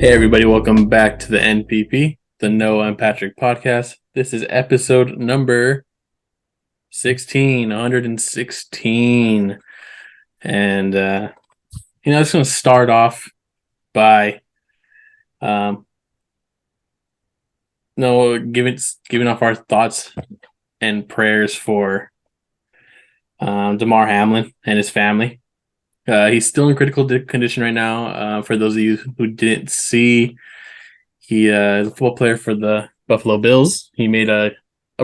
Hey everybody, welcome back to the NPP, the Noah and Patrick podcast. This is episode number 16, 116. And I'm just gonna start off by giving off our thoughts and prayers for Damar Hamlin and his family. He's still in critical condition right now. For those of you who didn't see, he is a football player for the Buffalo Bills. He made a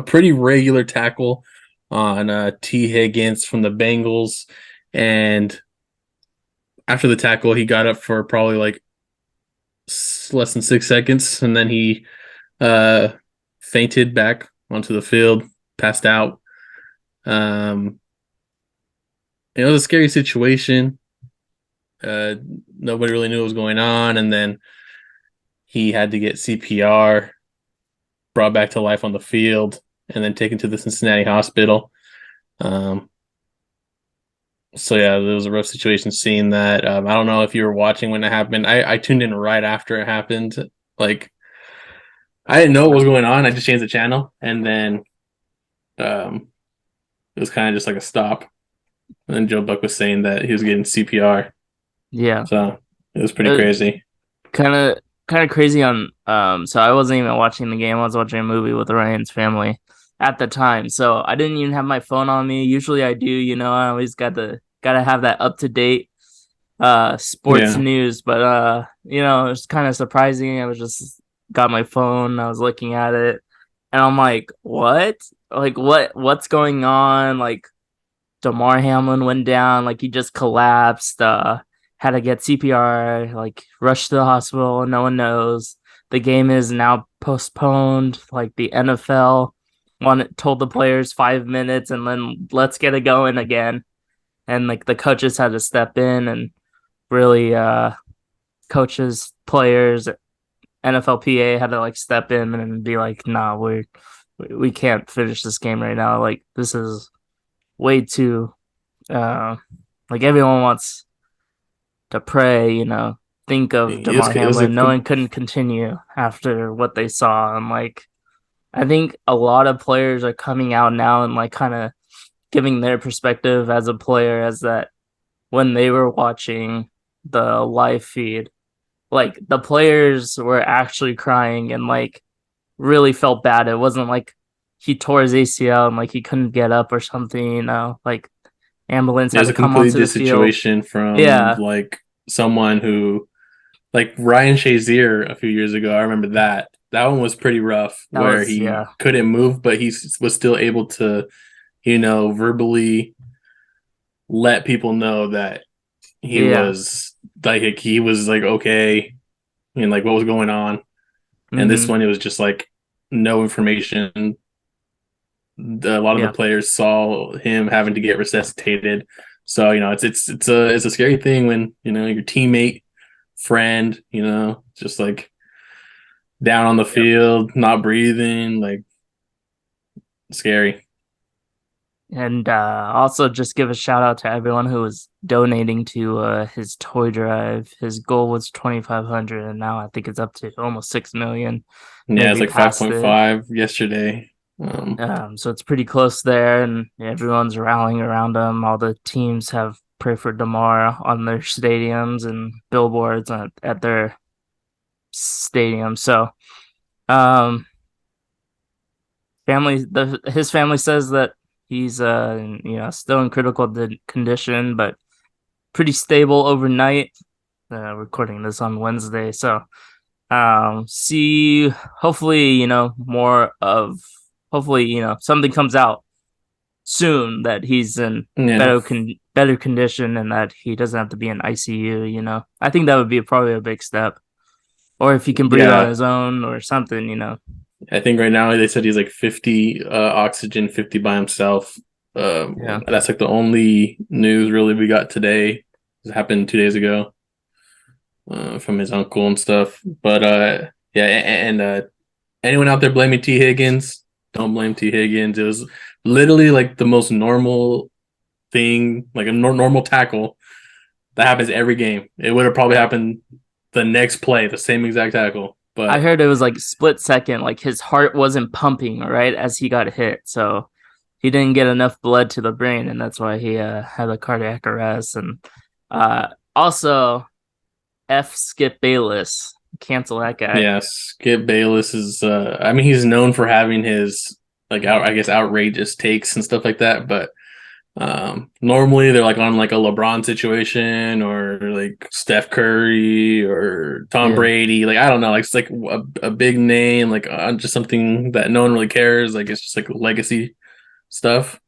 pretty regular tackle on T. Higgins from the Bengals. And after the tackle, he got up for probably like less than 6 seconds. And then he fainted back onto the field, passed out. It was a scary situation. Nobody really knew what was going on. And then he had to get CPR, brought back to life on the field, and then taken to the Cincinnati hospital. So yeah, it was a rough situation seeing that. I don't know if you were watching when it happened. I tuned in right after it happened. Like, I didn't know what was going on. I just changed the channel, and then it was kind of just like a stop. And then Joe Buck was saying that he was getting CPR. Yeah, So it was pretty it crazy. kind of crazy on so I wasn't even watching the game. I was watching a movie with Ryan's family at the time. So I didn't even have my phone on me. Usually I do, I always gotta have that up to date sports Yeah. news, but it was kind of surprising. I was just got my phone, I was looking at it, and I'm like, "What? Like what's going on?" Like Damar Hamlin went down, like he just collapsed, had to get CPR, like rushed to the hospital, no one knows. The game is now postponed, like the NFL told the players 5 minutes and then let's get it going again. And like the coaches had to step in and really coaches, players, NFLPA had to like step in and be like, nah, we can't finish this game right now. Like this is way too uh, like everyone wants to pray, think of Damar It was a Hamlin. No one couldn't continue after what they saw. And like I think a lot of players are coming out now and like kind of giving their perspective as a player as that when they were watching the live feed, like the players were actually crying and like really felt bad. It wasn't like he tore his ACL and like he couldn't get up or something, like ambulance It had was to a come completely onto the different field. situation from Yeah, like someone who, like Ryan Shazier a few years ago. I remember that. That one was pretty rough, that where was he yeah. couldn't move, but he was still able to, verbally let people know that Yeah. he was like okay, and like what was going on. And this Mm-hmm. one, it was just like no information. A lot of the Yeah. players saw him having to get resuscitated. So it's a scary thing when your teammate, friend, just like down on the Yep. field, not breathing, like scary. And also just give a shout out to everyone who was donating to his toy drive. His goal was 2,500 and now I think it's up to almost 6 million, Yeah, it's maybe like past it. 5.5 yesterday. So it's pretty close there and everyone's rallying around him. All the teams have prayed for Damar on their stadiums and billboards at their stadiums. So um his family says that he's still in critical condition but pretty stable overnight. Recording this on Wednesday, so see, hopefully more of, hopefully something comes out soon that he's in Yeah, better condition and that he doesn't have to be in ICU. I think that would be probably a big step, or if he can breathe on yeah. his own or something. I think right now they said he's like 50 oxygen, 50 by himself. Yeah. That's like the only news really we got today. It happened 2 days ago. From his uncle and stuff. But yeah, and anyone out there blaming T. Higgins, don't blame T. Higgins. It was literally like the most normal thing, like a normal tackle that happens every game. It would have probably Yeah. happened the next play, the same exact tackle. I But heard it was like split second, like his heart wasn't pumping right as he got hit, so he didn't get enough blood to the brain, and that's why he had a cardiac arrest. And also, F. Skip Bayless, cancel that guy. yeah, Skip Bayless is. I mean, he's known for having his like I guess outrageous takes and stuff like that. But normally they're like on like a LeBron situation or like Steph Curry or Tom Yeah, Brady. Like I don't know, like it's like a big name, like just something that no one really cares. Like it's just like legacy stuff.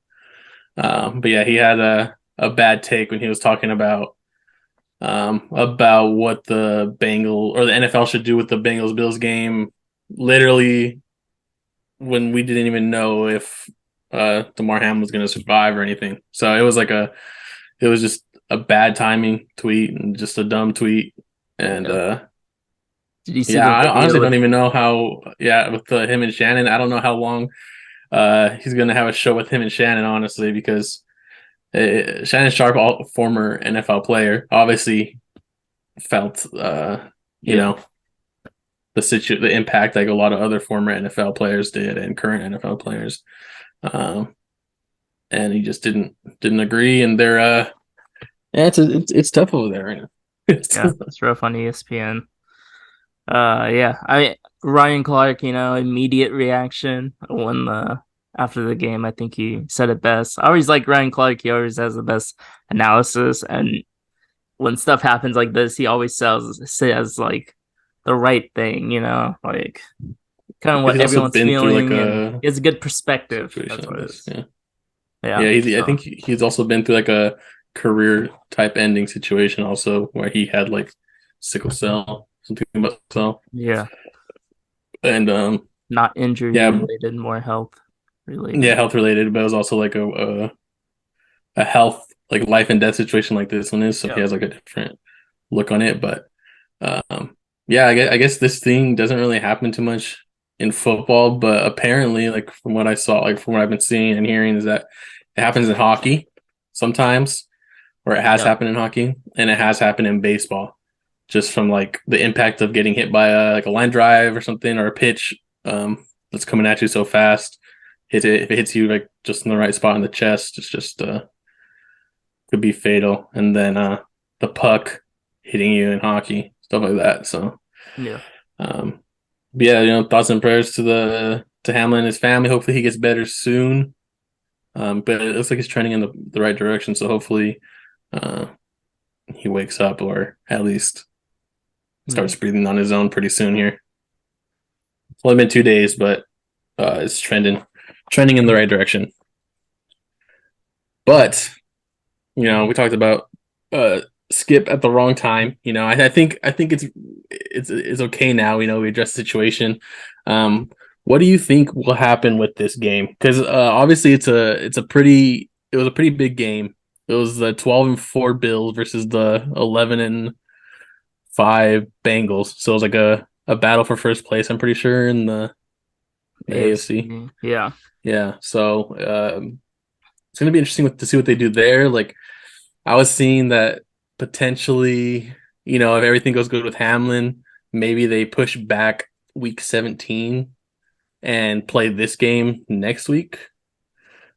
But yeah, he had a bad take when he was talking about what the Bengal or the NFL should do with the Bengals Bills game. Literally, when we didn't even know if Damar Hamlin was going to survive or anything. So it was just a bad timing tweet and just a dumb tweet. And yeah. Did you see yeah, the I video honestly with? don't even know how. Yeah, with him and Shannon, I don't know how long he's going to have a show with him and Shannon. Honestly, because Shannon Sharp, former NFL player, obviously felt you Yeah, know the impact like a lot of other former NFL players did and current NFL players, um, and he just didn't agree. And they're yeah, it's tough over there right now. yeah, it's rough on ESPN. Yeah, Ryan Clark, immediate reaction when the after the game. I think he said it best. I always like Ryan Clark. He always has the best analysis, and when stuff happens like this, he always says like the right thing. Like kind of what He's also everyone's been through like feeling, and a he has a good perspective. situation That's like what it this. is. Yeah, Yeah. yeah. I So think he's also been through like a career type ending situation also where he had like sickle cell, something about cell, yeah, and not injury yeah, related, more health yeah, related. health related, but it was also like a health like life and death situation like this one is. So he Yeah. has like a different look on it. But yeah, I guess this thing doesn't really happen too much in football, but apparently, like from what I saw, like from what I've been seeing and hearing, is that it happens in hockey sometimes, or it has Yeah. happened in hockey, and it has happened in baseball, just from like the impact of getting hit by a line drive or something or a pitch that's coming at you so fast. If it hits you like just in the right spot in the chest, it's just could be fatal. And then the puck hitting you in hockey, stuff like that. So Yeah. um, yeah, thoughts and prayers to Hamlin and his family. Hopefully he gets better soon. But it looks like he's trending in the right direction. So hopefully uh, he wakes up or at least Yeah. starts breathing on his own pretty soon here. It's only been 2 days, but it's trending in the right direction. But we talked about uh, Skip at the wrong time. I think it's okay now. We address the situation. What do you think will happen with this game? Because obviously it was a pretty big game. It was the 12-4 Bills versus the 11-5 Bengals. So it was like a battle for first place. I'm pretty sure in the AFC. AFC. Yeah. Yeah. So it's gonna be interesting to see what they do there. Like I was seeing that potentially, if everything goes good with Hamlin, maybe they push back week 17 and play this game next week.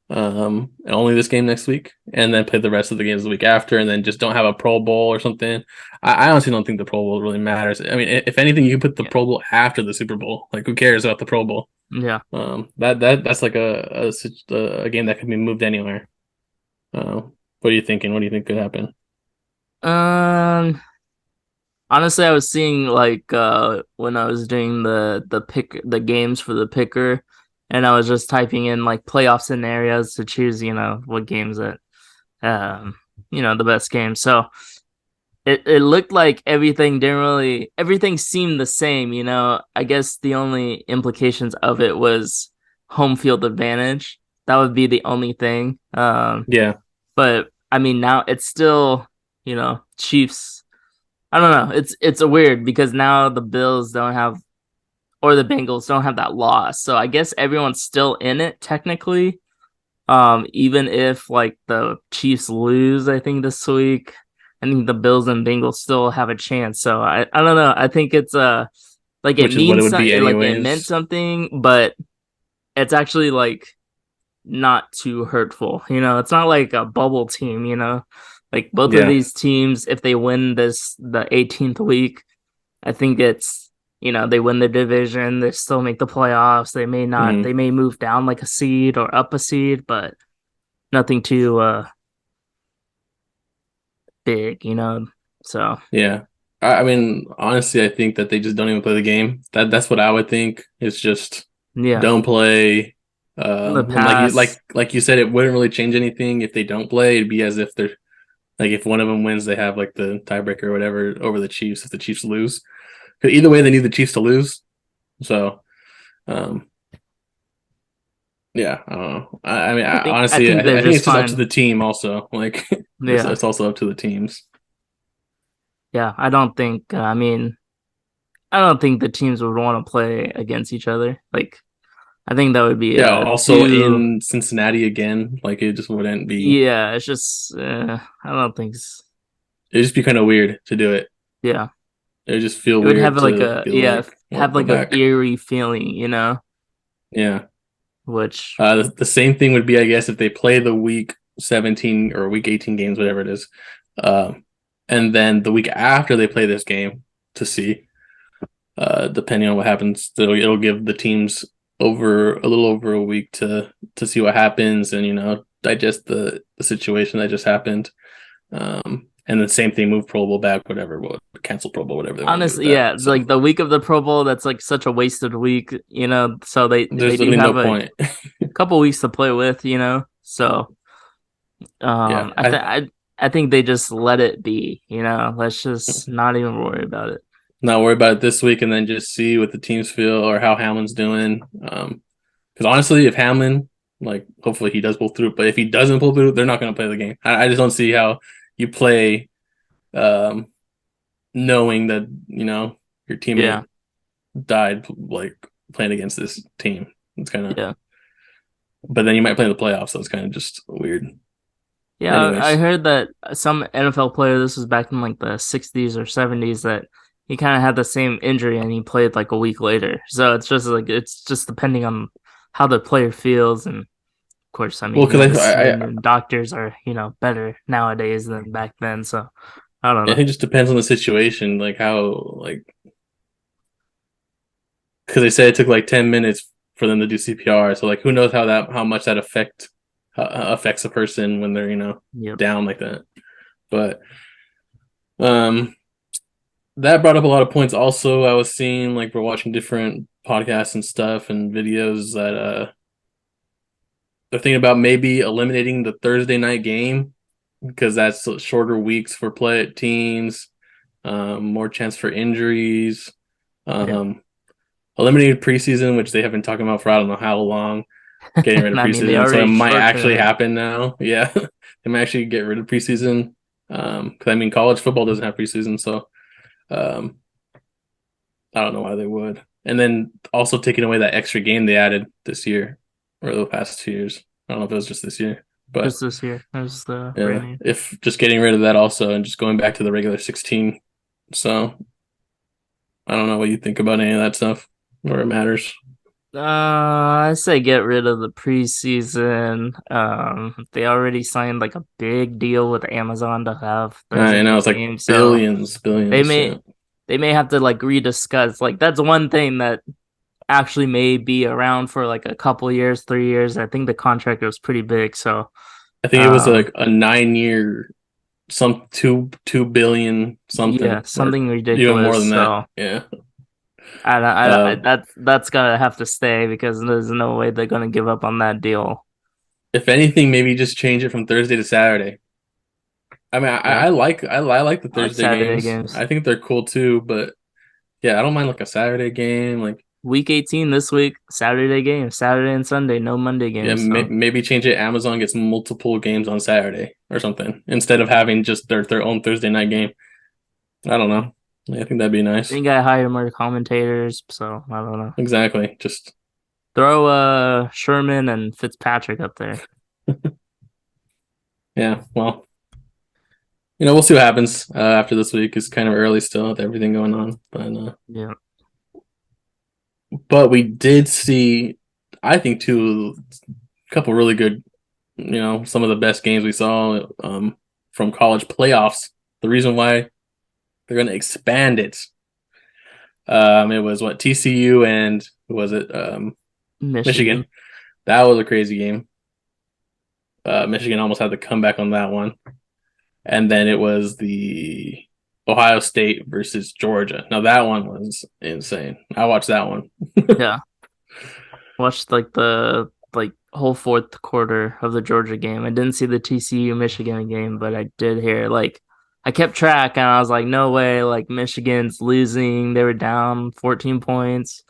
Only this game next week, and then play the rest of the games the week after, and then just don't have a Pro Bowl or something. I honestly don't think the Pro Bowl really matters. I mean, if anything, you can put the Yeah. Pro Bowl after the Super Bowl. Like, who cares about the Pro Bowl? Yeah. That's like a game that can be moved anywhere. What are you thinking? What do you think could happen? Um. Honestly, I was seeing like when I was doing the games for the picker, and I was just typing in like playoff scenarios to choose, what games that um the best games. So it looked like everything seemed the same. I guess the only implications of it was home field advantage. That would be the only thing. Yeah, But I mean now it's still, Chiefs. I don't know. It's a weird because now the Bills don't have, or the Bengals don't have that loss. So I guess everyone's still in it technically. Even if like the Chiefs lose, I think this week. I think the Bills and Bengals still have a chance. So I don't know. I think it's like it which is what it means would be like it meant anyways. something, but it's actually like not too hurtful. It's not like a bubble team, Like both of Yeah. these teams, if they win the 18th week, I think it's they win the division, they still make the playoffs. They may not, Hmm. they may move down like a seed or up a seed, but nothing too big, So Yeah. I mean, honestly, I think that they just don't even play the game. That's what I would think. It's just yeah, don't play. in the And like you past, like you said, it wouldn't really change anything if they don't play. It'd be as if they're like if one of them wins, they have like the tiebreaker or whatever over the Chiefs if the Chiefs lose. 'Cause either way, they need the Chiefs to lose. So, um, yeah, I don't know. I mean, I honestly, think they're I think just it's just up to fine. the team. Also, like Yeah, it's also up to the teams. yeah. I don't think the teams would want to play against each other. Like, I think that would be Yeah. Also too. in Cincinnati again, like it just wouldn't be. Yeah, it's just. I don't think. It'd just be kind of weird to do it. Yeah, It would just feel it would have weird like to a be yeah, like, have what, go like a back. eerie feeling, Yeah. which The same thing would be, I guess, if they play the week 17 or week 18 games, whatever it is. Um, and then the week after they play this game to see, depending on what happens, it'll give the teams over a little over a week to see what happens and, digest the situation that just happened. And the same thing, move Pro Bowl back, whatever, cancel Pro Bowl, whatever they want to do with honestly, that. yeah, So like the week of the Pro Bowl, that's like such a wasted week, So they there's do literally no have a point. couple weeks to play with, So Yeah. I think they just let it be, Let's just not even worry about it. Not worry about it this week and then just see what the teams feel or how Hamlin's doing. Because honestly, if Hamlin, like, hopefully he does pull through, but if he doesn't pull through, they're not going to play the game. I just don't see how you play um, knowing that, your Yeah, teammate died, like, playing against this team. It's kind of, yeah. but then you might play in the playoffs, so it's kind of just weird. Yeah, I Anyways, heard that some NFL player, this was back in like the 60s or 70s, that he kind of had the same injury and he played like a week later. So it's just depending on how the player feels. And of course, well, because medicine and doctors are, better nowadays than back then. So I don't I know. think it just depends on the situation, like how, like, because they said it took like 10 minutes for them to do CPR. So like, who knows how much that affects a person when they're Yep. down like that. But um, that brought up a lot of points. Also, I was seeing like we're watching different podcasts and stuff and videos that they're thinking about maybe eliminating the Thursday night game because that's shorter weeks for play teams, more chance for injuries. Yeah. Um, Eliminated preseason, which they have been talking about for I don't know how long, getting rid of They preseason. So it already might actually shortened it. happen now. Yeah, they might actually get rid of preseason. Because I mean, college football doesn't have preseason, so um, I don't know why they would. And then also taking away that extra game they added this year or the past 2 years. I don't know if it was just this year, but Just this year. There's the brand yeah, new. if just getting rid of that also and just going back to the regular 16. So I don't know what you think about any of that stuff or it matters. I say get rid of the preseason. They already signed like a big deal with Amazon to have Thursday I know night it's like games, so billions, they billions. Yeah. may they may have to like rediscuss. Like that's one thing that actually may be around for like a couple years, 3 years. I think the contract was pretty big, so I think it was um, like a 9 year, some two billion yeah, something, or something even more ridiculous. than that. So Yeah. I Um, that's gonna have to stay because there's no way they're gonna give up on that deal. if anything, maybe just change it from Thursday to Saturday. I mean, Yeah, I like the I like Thursday Saturday games. games. I think they're cool too. But yeah, I don't mind like a Saturday game. Like Week 18 this week, Saturday game, Saturday and Sunday, no Monday yeah, games. So maybe change it. Amazon gets multiple games on Saturday or something instead of having just their own Thursday night game. I don't know. Yeah, I think that'd be nice. you gotta hire more commentators. So I don't know. Exactly. Just Throw Sherman and Fitzpatrick up there. yeah. Well. we'll see what happens after this week. It's kind of early still with everything going on, Yeah. but we did see, I think, a couple really good, some of the best games we saw from college playoffs. The reason why they're going to expand it. It was what TCU and who was it? Michigan. Michigan. That was a crazy game. Michigan almost had to come back on that one. And then it was the Ohio State versus Georgia. Now that one was insane. I watched that one. Yeah. Watched like the whole fourth quarter of the Georgia game. I didn't see the TCU Michigan game, but I did hear like I kept track and I was like, no way, like Michigan's losing. They were down 14 points.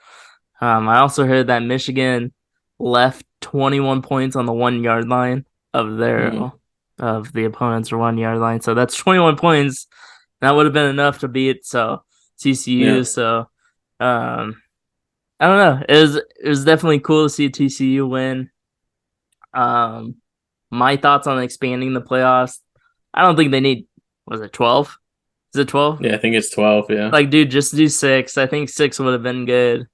I also heard that Michigan left 21 points on the 1 yard line of their Mm, of the opponent's 1 yard line. So that's 21 points. That would have been enough to beat TCU. yeah. So I don't know. It was definitely cool to see TCU win. Um, my thoughts on expanding the playoffs. I don't think they need. Was it 12? Is it 12? Yeah, I think it's 12, yeah. Like, dude, just do six. I think six would have been good.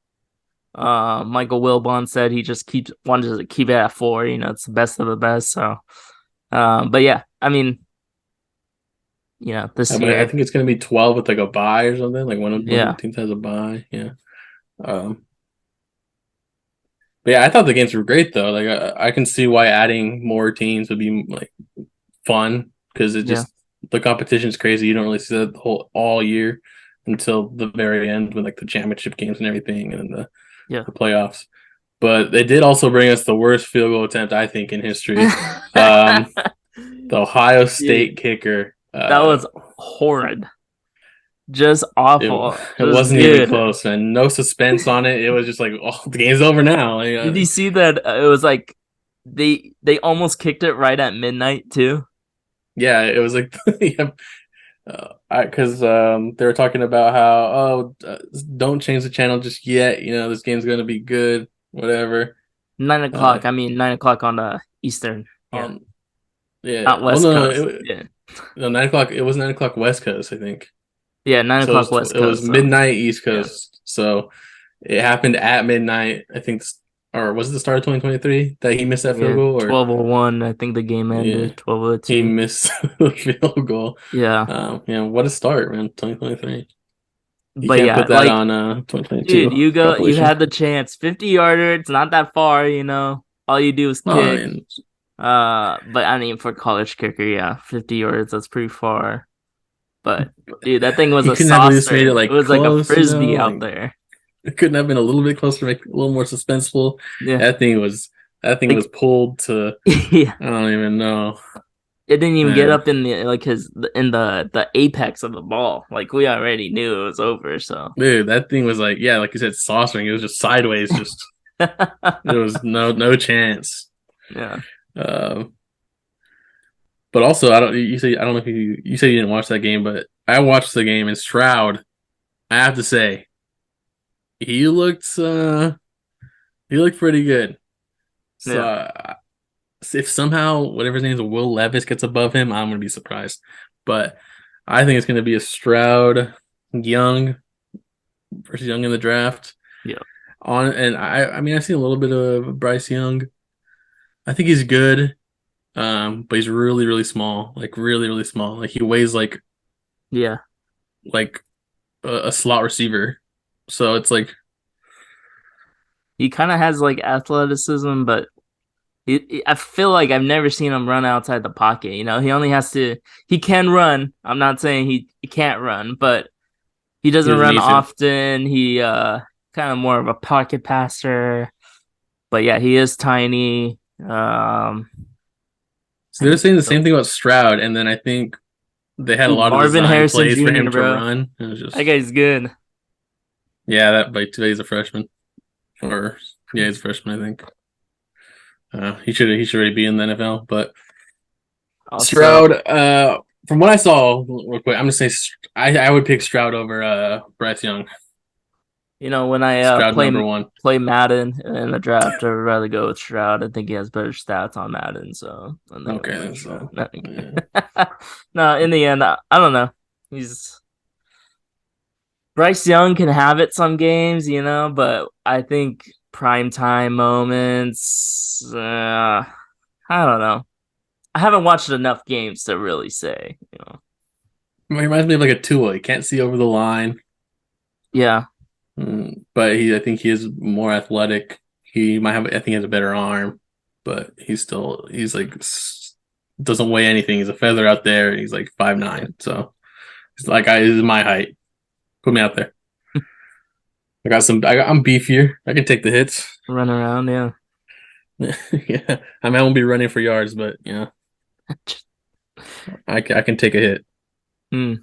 Michael Wilbon said he just wanted to keep it at four. It's the best of the best. So, but yeah, I mean, this I year, think it's going to be 12 with like a bye or something. Like one of the yeah, teams has a bye. Yeah. Um, but yeah, I thought the games were great though. Like I can see why adding more teams would be like fun because yeah, the competition is crazy. You don't really see that the whole all year until the very end with like the championship games and everything and then yeah. the playoffs. But they did also bring us the worst field goal attempt I think in history. Um, the Ohio Dude, State kicker. that was horrid. Just It awful. it Just wasn't even dude. close, man. No suspense on it. It was just like, oh, the game's over now. Like, Did you see that? It was like they almost kicked it right at midnight too. yeah, it was like, yeah, because they were talking about how don't change the channel just yet. This game's gonna be good, whatever. 9 o'clock. Uh, I mean 9 o'clock on the Eastern. Yeah, on yeah, not well, West no, Coast. Yeah, no, 9 o'clock. It was 9 o'clock West Coast, I think. yeah, nine So o'clock West it was Coast. So midnight East yeah, Coast. So it happened at midnight. I think, or was it the start of 2023 that he missed that field yeah. goal? Or 12:01. I think the game yeah, ended. 12:02. he missed the field goal. Yeah, What a start, man! 2023. You but can't yeah, put that like on 2022 dude, you compilation. had the chance. 50 yarder. It's not that far. All you do is No, I kick. mean, But I mean for college kicker, yeah, 50 yards. That's pretty far. But dude, that thing was he a couldn't have at least made it saucer. It like was like a close, frisbee out Like there. it couldn't have been a little bit closer, to make it a little more suspenseful. Yeah. That thing was Like pulled to yeah. I don't even know, It didn't even get man. up in the apex of the ball. Like we already knew it was over, so Dude, that thing was like, yeah, like you said, saucering. It was just sideways. Just there was no chance. yeah. Um, but also, I don't. You say I don't know if you say you didn't watch that game, but I watched the game. And Stroud, I have to say, he looked he looked pretty good. So Yeah. if somehow whatever his name is, Will Levis gets above him, I'm gonna be surprised. But I think it's gonna be a Stroud Young versus Young in the draft. Yeah. And I mean I've seen a little bit of Bryce Young. I think he's good, but he's really really small, like really really small. Like he weighs Yeah. like a slot receiver, so it's like He kind of has like athleticism, but I feel like I've never seen him run outside the pocket. He only has to. He can run. I'm not saying he can't run, but he he doesn't doesn't run need to. often. He kind of more of a pocket passer. But yeah, he is tiny. So And they're he saying the same still, thing about Stroud, and then I think they had a dude, lot of Marvin design Harrison plays for Jr., him to bro. run. It was That just guy's good. yeah, that by today's a freshman, or yeah, he's a freshman, I think. He should already be in the NFL, but Also, Stroud. From what I saw, real quick, I'm gonna say I would pick Stroud over Bryce Young. When I Stroud number one. play Madden in the draft, I'd rather go with Stroud. I think he has better stats on Madden, so I think I'm Okay, going then Stroud. so yeah. No, in the end, I don't know. He's Bryce Young can have it some games, but I think prime time moments. I don't know. I haven't watched enough games to really say. He reminds me of like a Tua. He can't see over the line. Yeah, But I think he is more athletic. He might have, I think he has a better arm, but he's like, doesn't weigh anything. He's a feather out there. And he's like 5'9". So he's like, this is my height. Put me out there. I'm beefier. I can take the hits. run around. Yeah. Yeah. I mean, I won't be running for yards, but I can take a hit. Hmm.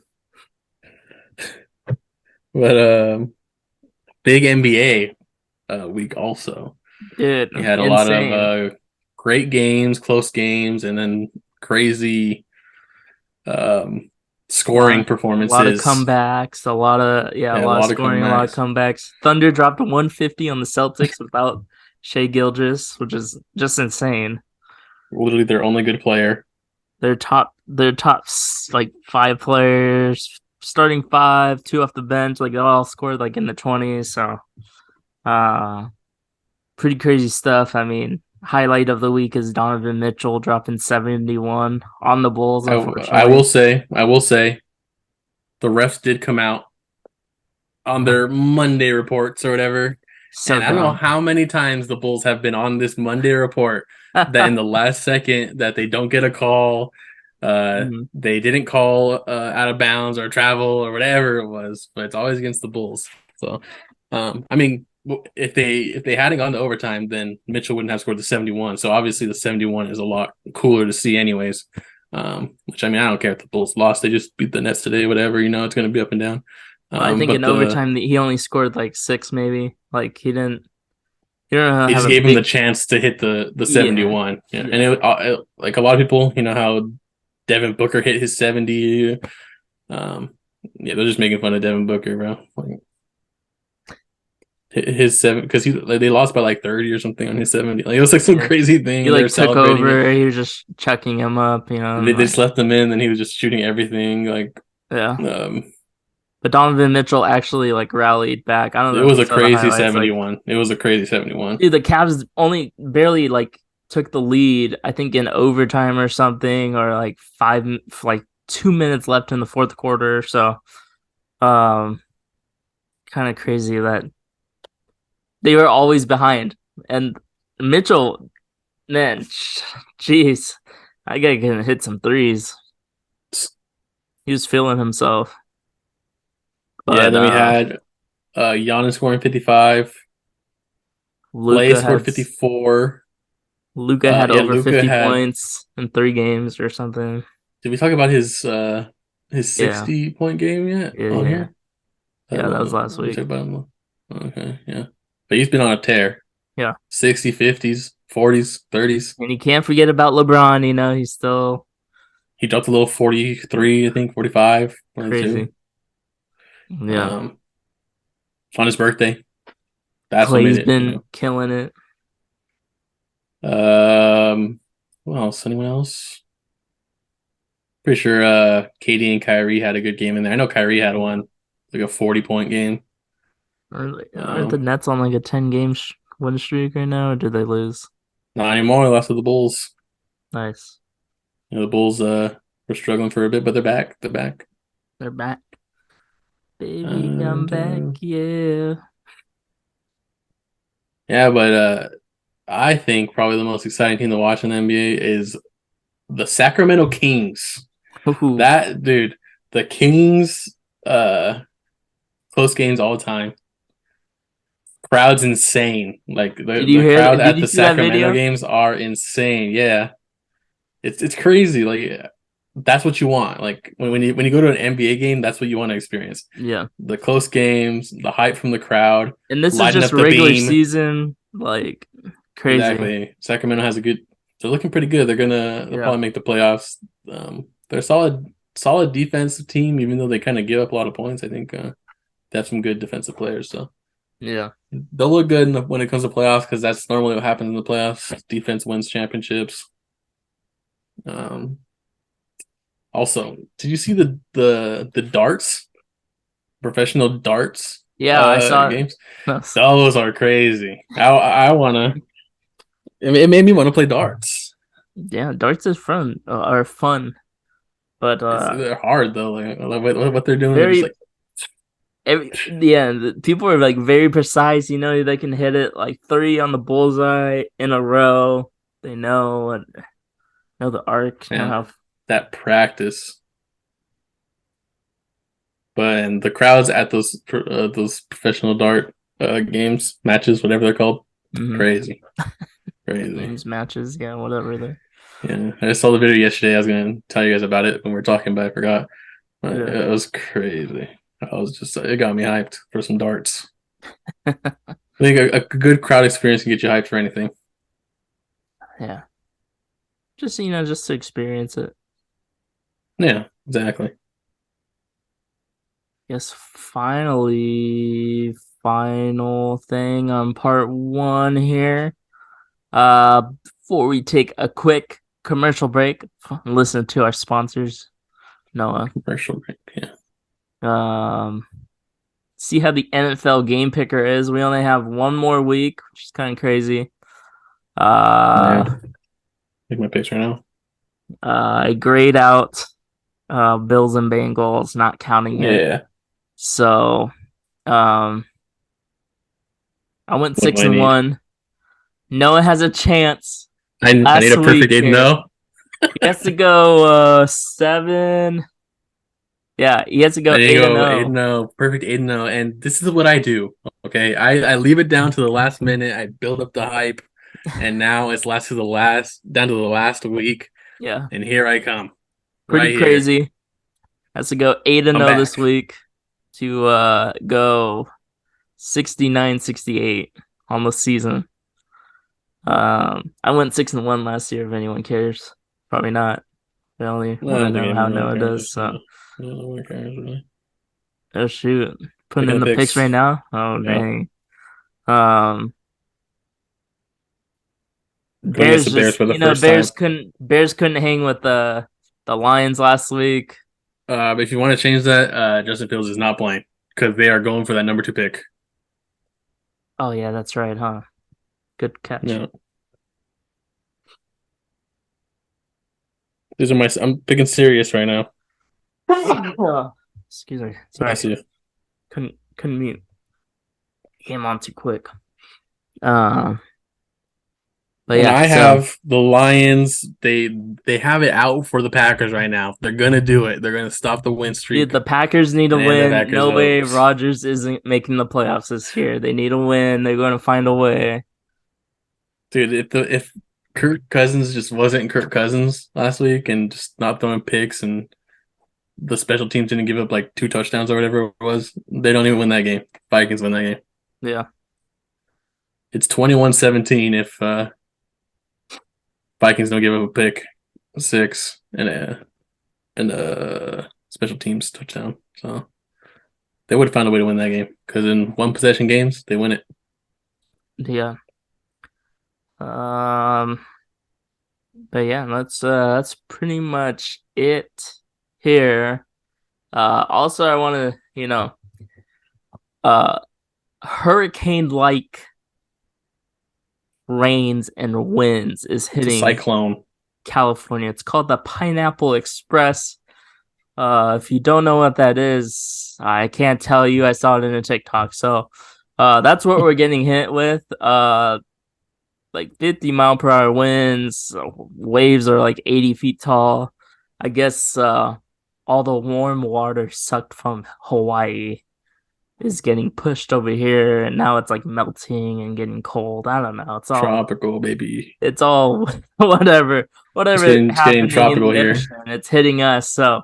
But big NBA week also. Dude, You had a lot of insane. great games, close games, and then crazy um, scoring A lot of performances. comebacks, a Yeah, a lot of lot of scoring, a lot of comebacks. comebacks. Thunder dropped 150 on the Celtics without Shea Gilgeous, which is just insane. Literally their only good player. Their top like five players, starting five, two off the bench, like they all scored like in the 20s. So, uh, pretty crazy stuff. I mean, highlight of the week is Donovan Mitchell dropping 71 on the Bulls. I Unfortunately, will say, the refs did come out on their Monday reports or whatever. so And I don't know dumb. how many times the Bulls have been on this Monday report that in the last second that they don't get a call, Mhm. they didn't call out of bounds or travel or whatever it was, but it's always against the Bulls. So, I mean, if they hadn't gone to overtime, then Mitchell wouldn't have scored the 71. So obviously the 71 is a lot cooler to see, anyways. Which I mean, I don't care if the Bulls lost; they just beat the Nets today, whatever. It's going to be up and down. Well, I think But in overtime he only scored like six, maybe. Like he didn't they have just a gave him the big. chance to hit the Yeah, 71. Yeah, and yeah, like a lot of people, how Devin Booker hit his 70. Um, yeah, they're just making fun of Devin Booker, bro. Like his seven because they lost by like 30 or something on his 70. Like it was like some yeah. crazy thing, He and they were like took celebrating it. over. He was just chucking him up, They and like just left him in, and he was just shooting everything. Like yeah. um, But Donovan Mitchell actually like rallied back. I don't it know if was you a saw the crazy highlights. Like, 71. It was a crazy 71. dude, the Cavs only barely like took the lead. I think in overtime or something, or like like 2 minutes left in the fourth quarter. So, um, kind of crazy that they were always behind. And Mitchell, man, jeez, I gotta get him hit some threes. He was feeling himself. Yeah, But then we had Giannis scoring 55. Clay Luca scored has 54. Luca had Yeah, over Luca 50 had. points in 3 games or something. Did we talk about his Yeah, 60-point game yet yeah, on yeah, here? yeah. That was last We week. talked about him. Okay, yeah. But he's been on a tear. Yeah, 60, 50s, 40s, 30s. and you can't forget about LeBron. He's still He dropped a little 43, I think, 45, one of the two. crazy. Yeah, Um, on his birthday. That's what made Clay's it. been killing it. Who else? Anyone else? Pretty sure Katie and Kyrie had a good game in there. I know Kyrie had one, like a 40-point game. Aren't the Um, Nets on like a 10 game win streak right now, or did they lose? Not anymore. Lost to the Bulls. Nice, The Bulls were struggling for a bit, but they're back. They're back. they're back, baby. I'm And back. Yeah. yeah, but I think probably the most exciting team to watch in the NBA is the Sacramento Kings. Ooh. That dude, the Kings, close games all the time. Crowd's insane. Like the crowd Did at you the see that Sacramento video? games are insane. Yeah, it's crazy. Like that's what you want. Like when you go to an NBA game, that's what you want to experience. Yeah. The close games, the hype from the crowd, And this is lighting just up the regular beam. season, like crazy. Exactly. Sacramento has a good. They're looking pretty good. They'll Yeah. probably make the playoffs. They're a solid defensive team, even though they kind of give up a lot of points. I think they have some good defensive players. So Yeah. They'll look good when it comes to playoffs because that's normally what happens in the playoffs. Defense wins championships. Um, Also, did you see the darts, professional darts Yeah, I saw games? it. Those are crazy. I wanna. It made me want to play darts. Yeah, darts is fun are fun, but They're hard though. Like what they're doing, they're just very like people are like very precise. You know, they can hit it like three on the bullseye in a row. They know and know the arc. Know man, how. that practice. But and the crowds at those professional dart games, matches, whatever they're called, Mhm. crazy, crazy. Games, matches, yeah, whatever. They Yeah, I just saw the video yesterday. I was gonna tell you guys about it when we were talking, but I forgot. yeah. It was crazy. I was just it got me hyped for some darts. I think a good crowd experience can get you hyped for anything. Yeah. Just just to experience it. Yeah, exactly. Yes, finally, final thing on part one here. Before we take a quick commercial break, listen to our sponsors, Noah. Commercial break. Yeah. Um, see how the NFL game picker is. We only have one more week, which is kind of crazy. Yeah. Uh, Make my picks right now. I grayed out Bills and Bengals, not counting it. Yeah. So, um, I went What do six I and need? one. Noah has a chance I need last a perfect week eight and here. zero. He has to go 7. Yeah, he has to I go need to 8 and go eight 0. and zero, perfect eight and zero. And this is what I do. Okay, I leave it down to the last minute. I build up the hype, and now it's last to the last down to the last week, Yeah, and here I come, pretty right here. crazy. Has to go 8 and I'm 0 this back. week to go 69-68 on the season. I went 6 and 1 last year if anyone cares. Probably not. They only I want to don't think know how anyone really Noah cares. does. So, No one cares really. oh shoot. Putting Picking in the the picks right picks. now. Oh Yeah, dang. Um going against Bears the Bears just for the first time. Bears couldn't hang with the Lions last week. But if you want to change that, Justin Fields is not playing because they are going for that number two pick. Oh yeah, that's right, huh? Good catch. Yeah, these are my. I'm picking serious right now. Oh, excuse me. Sorry. Bless you. Couldn't mute. Came on too quick. Uh but And yeah, I so have the Lions. They have it out for the Packers right now. They're gonna do it. They're gonna stop the win dude, streak the Packers need to and end the win. Packers' No way hopes. Rodgers isn't making the playoffs this year. They need to win. They're gonna find a way. Dude, if Kirk Cousins just wasn't Kirk Cousins last week and just not throwing picks and the special teams didn't give up like two touchdowns or whatever it was, they don't even win that game. Vikings win that game. Yeah. It's 21-17 if Vikings don't give up a pick, six, and a special teams touchdown. So they would have found a way to win that game because in one possession games they win it. Yeah. Um but yeah, that's pretty much it here. Also I wanna, uh hurricane like rains and winds is It's a hitting cyclone. California. It's called the Pineapple Express. If you don't know what that is, I can't tell you. I saw it in a TikTok. So, that's what we're getting hit with. Like 50-mile-per-hour winds. Waves are like 80 feet tall. I guess all the warm water sucked from Hawaii is getting pushed over here, and now it's like melting and getting cold. I don't know. Tropical, baby. It's all whatever It's getting happening in tropical the here. ocean. It's hitting us. So,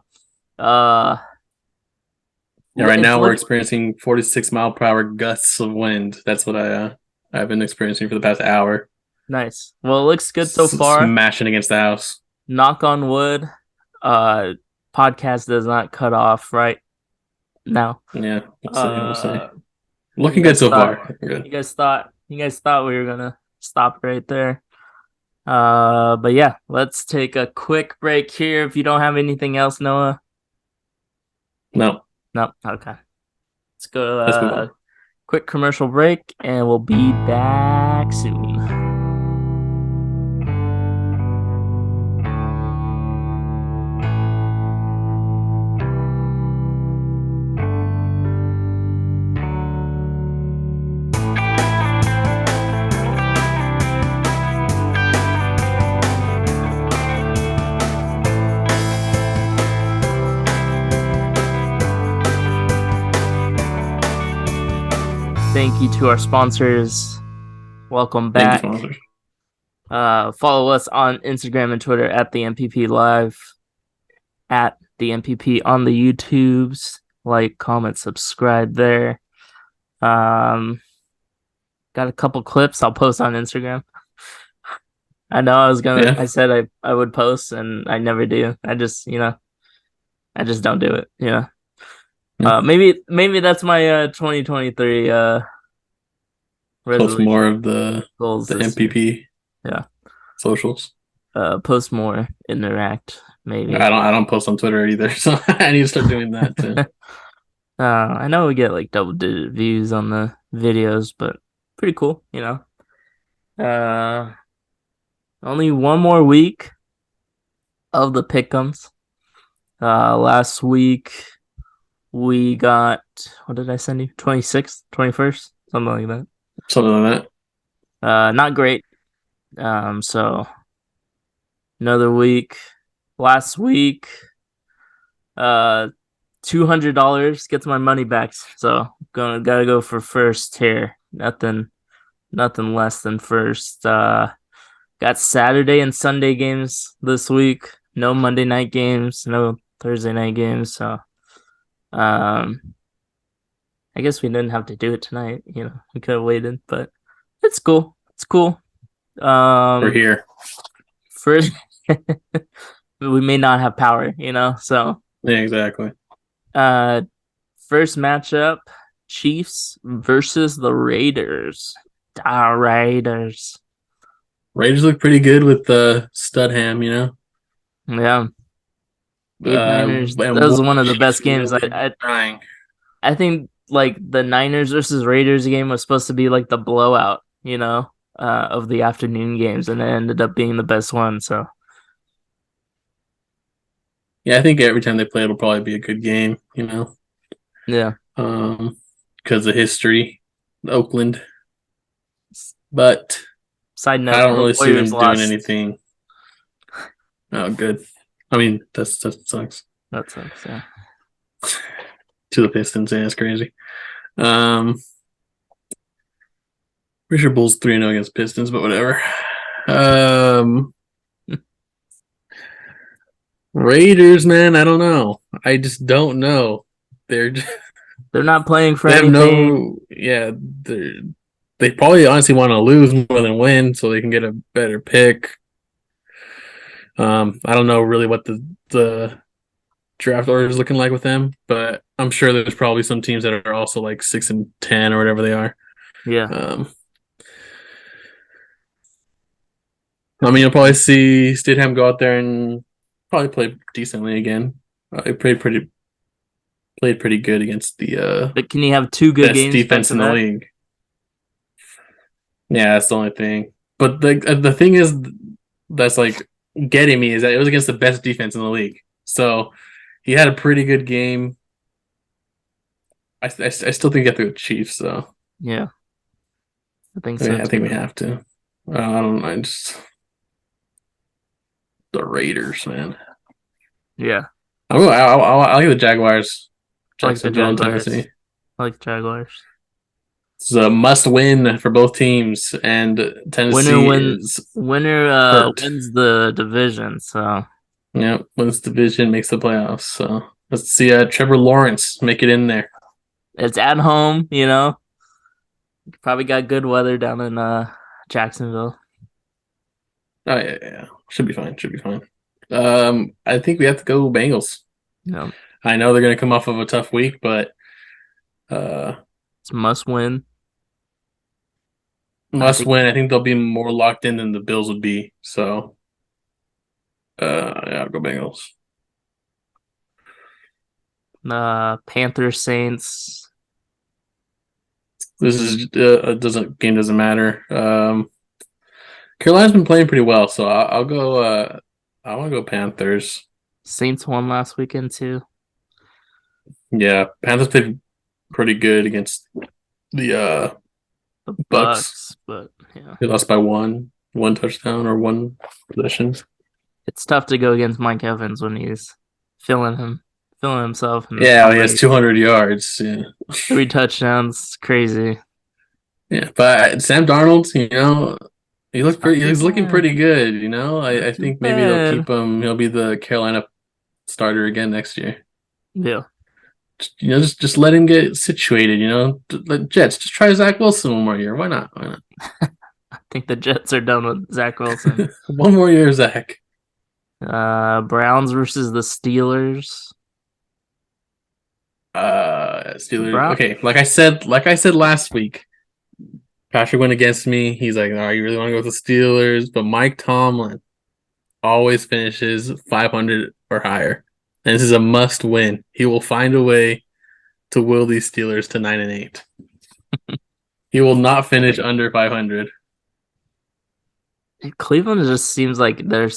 uh, Yeah, right it's now we're look experiencing 46-mile-per-hour gusts of wind. That's what I've been experiencing for the past hour. nice. Well, it looks good so far. Smashing against the house. Knock on wood. Uh, podcast does not cut off right now. Yeah, we'll see. We'll see. Uh, Looking You good guys so thought far. Looking good. you guys thought we were gonna stop right there. But yeah, let's take a quick break here. If you don't have anything else, Noah. No, No, okay. Let's go to let's move a on. quick commercial break, and we'll be back soon. Thank you to our sponsors. Welcome Thank you, back. sponsors. Follow us on Instagram and Twitter at the MPP Live, at the MPP on the YouTubes. Like, comment, subscribe there. Got a couple clips I'll post on Instagram. I know Yeah. I said I would post, and I never do. I just don't do it. Yeah. Maybe that's my 2023 Post resolution more of goals the this year. MPP Yeah. socials. Post more, interact, maybe. I don't post on Twitter either, so I need to start doing that too. I know we get like double-digit views on the videos, but pretty cool. Only one more week of the pick'ems. Last week we got, what did I send you? 26th, 21st, something like that. Something like that. Not great. So another week. Last week, $200 gets my money back. So gotta go for first here. Nothing less than first. Got Saturday and Sunday games this week. No Monday night games, no Thursday night games. So, I guess we didn't have to do it tonight. We could have waited, but it's cool. It's cool. We're here. First, we may not have power, So, Yeah, exactly. First matchup: Chiefs versus the Raiders. The Raiders. Raiders look pretty good with the Studham, you know. Yeah. Gave Niners. That And was one of the best games. really trying. I think like the Niners versus Raiders game was supposed to be like the blowout, of the afternoon games, and it ended up being the best one. So Yeah, I think every time they play, it'll probably be a good game, you know. yeah. Because of history, Oakland. But Side I note: don't the really see Warriors them doing lost. anything. Oh, good. I mean, that sucks. That sucks. Yeah. To the Pistons, yeah, it's crazy. Pretty sure Bulls 3-0 against Pistons, but whatever. Raiders, man, I don't know. I just don't know. They're They're not playing for they have anything. they probably honestly want to lose more than win so they can get a better pick. I don't know really what the draft order is looking like with them, but I'm sure there's probably some teams that are also like 6-10 or whatever they are. Yeah. I mean, you'll probably see Stidham go out there and probably play decently again. He played pretty good against the But can you have two good best games back defense to in the back? league. Yeah, that's the only thing. But the thing is that's like getting me is that it was against the best defense in the league. So he had a pretty good game. I still think you have to go Chiefs, so Yeah. I think so I think we too. have to. I don't know. Just the Raiders, man. Yeah. I like the Jaguars. I like the Jacksonville and Jaguars. Tennessee. I like the Jaguars. It's a must win for both teams, and Winner Tennessee win is winner hurt. wins the division. So Yeah, wins division, makes the playoffs. So let's see Trevor Lawrence make it in there. it's at home, Probably got good weather down in Jacksonville. Oh yeah. Should be fine. Should be fine. I think we have to go Bengals. Yeah. I know they're gonna come off of a tough week, but It's a must win. I Must think win. I think they'll be more locked in than the Bills would be. So, yeah, I'll go Bengals. Panthers Saints. This is doesn't game doesn't matter. Carolina's been playing pretty well, so I'll go. I want to go Panthers. Saints won last weekend too. Yeah, Panthers played pretty good against the The Bucks. Bucks, but yeah, They lost by one touchdown or one possession. it's tough to go against Mike Evans when he's feeling himself, and Yeah, he has already 200 yards. Yeah, 3 touchdowns. Crazy. yeah. But Sam Darnold, he looks Not pretty. too He's looking bad. pretty good. I Not too think maybe they'll bad. keep him. He'll be the Carolina starter again next year. Yeah, Just let him get situated. Let Jets just try Zach Wilson one more year. Why not? Why I think the Jets are done with Zach Wilson. not? One more year, Zach. Browns versus the Steelers. Steelers. Brown. Okay, like I said last week, Patrick went against me. He's like, "Oh, you really want to go with the Steelers?" But Mike Tomlin always finishes 500 or higher, and this is a must win. He will find a way to will these Steelers to 9-8. He will not finish under 500. Cleveland just seems like they're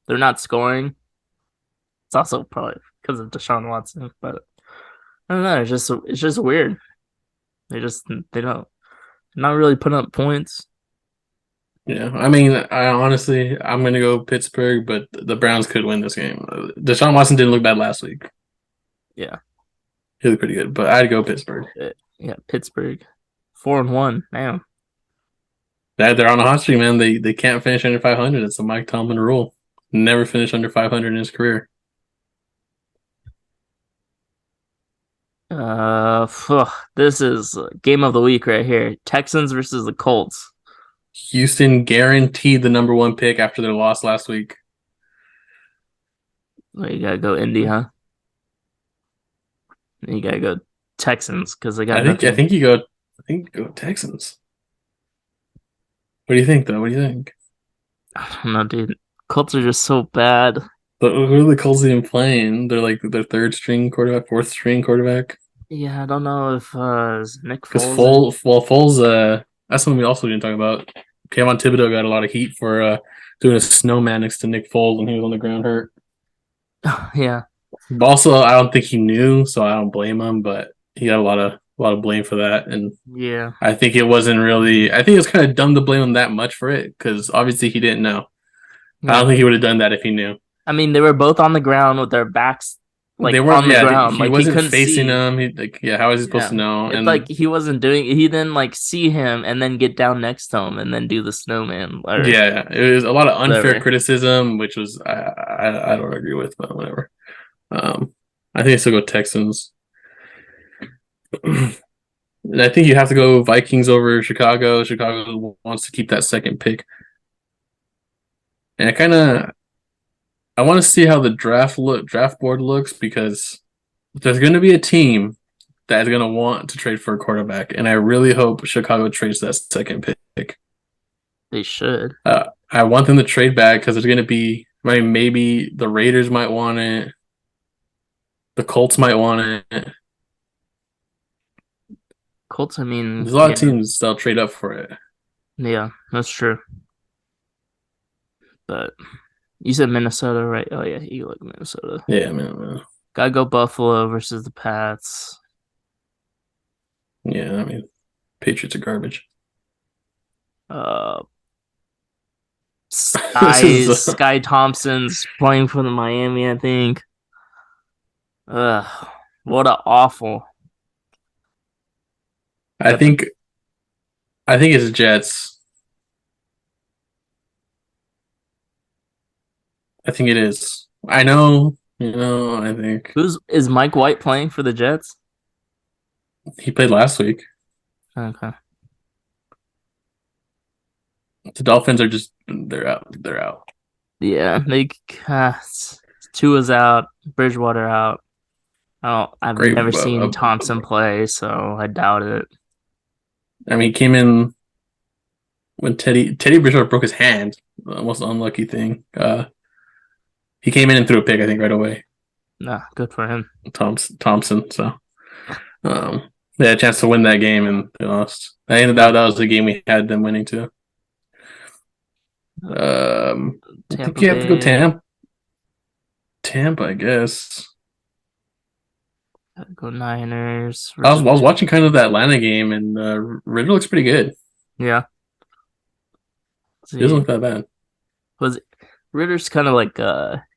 not scoring. It's also probably because of Deshaun Watson, but I don't know. It's just weird. They don't not really putting up points. Yeah, I mean, I'm gonna go Pittsburgh, but the Browns could win this game. Deshaun Watson didn't look bad last week. Yeah, He looked pretty good, but I'd go Pittsburgh. yeah. Pittsburgh 4-1. Damn. They're on a hot streak, man. They can't finish under 500. It's a Mike Tomlin rule. Never finish under 500 in his career. This is game of the week right here. Texans versus the Colts. Houston guaranteed the number one pick after their loss last week. Well, you gotta go Indy, huh? You gotta go Texans because they got I nothing. think you go Texans. What do you think, though? What do you think? I don't know, dude. Colts are just so bad. But who are the Colts even playing? They're like their third string quarterback, fourth string quarterback. Yeah, I don't know if is Nick Because Foles. Foles, that's something we also didn't talk about. Kayvon Thibodeau got a lot of heat for doing a snowman next to Nick Foles when he was on the ground hurt. Yeah, But also, I don't think he knew, so I don't blame him. But he got a lot of blame for that, and yeah, I think it wasn't really. I think it was kind of dumb to blame him that much for it because obviously he didn't know. I don't yeah. think he would have done that if he knew. I mean, they were both on the ground with their backs They like weren't. on the Yeah, ground, he like he wasn't couldn't facing see. him. How was he supposed Yeah, to know? it's And like he wasn't doing. He didn't like see him and then get down next to him and then do the snowman or yeah, it was a lot of unfair whatever. criticism, which was I don't agree with, but whatever. Um, I think I still go Texans. And I think you have to go Vikings over Chicago. Chicago wants to keep that second pick. And I want to see how the draft board looks because there's going to be a team that is going to want to trade for a quarterback, and I really hope Chicago trades that second pick. They should. I want them to trade back because there's going to be, I mean, maybe the Raiders might want it, the Colts might want it. Colts. I mean, There's a lot of yeah, teams that'll trade up for it. yeah, that's true. But you said Minnesota, right? Oh yeah, you like Minnesota. Yeah, man. Gotta go Buffalo versus the Pats. Yeah, I mean, Patriots are garbage. Uh, This Sky is Sky Thompson's playing for the Miami, I think. What a awful. I Got the think I think it's Jets. I think it is. I know, I think who's is Mike White playing for the Jets? he played last week. Okay. The Dolphins are just they're out. They're out. Yeah, they Tua's out, Bridgewater out. I've Great. never seen Thompson play, so I doubt it. I mean, he came in when Teddy Bridgewater broke his hand. The most unlucky thing. He came in and threw a pick, I think, right away. Nah, good for him. Thompson. So they had a chance to win that game and they lost. I think that was the game we had them winning too. I think Tampa you have to go Bay. Tampa, I guess. Go Niners I versus was watching kind of that Atlanta game, and Ritter looks pretty good. yeah. Let's He doesn't see, look that bad. was Ritter's kind of like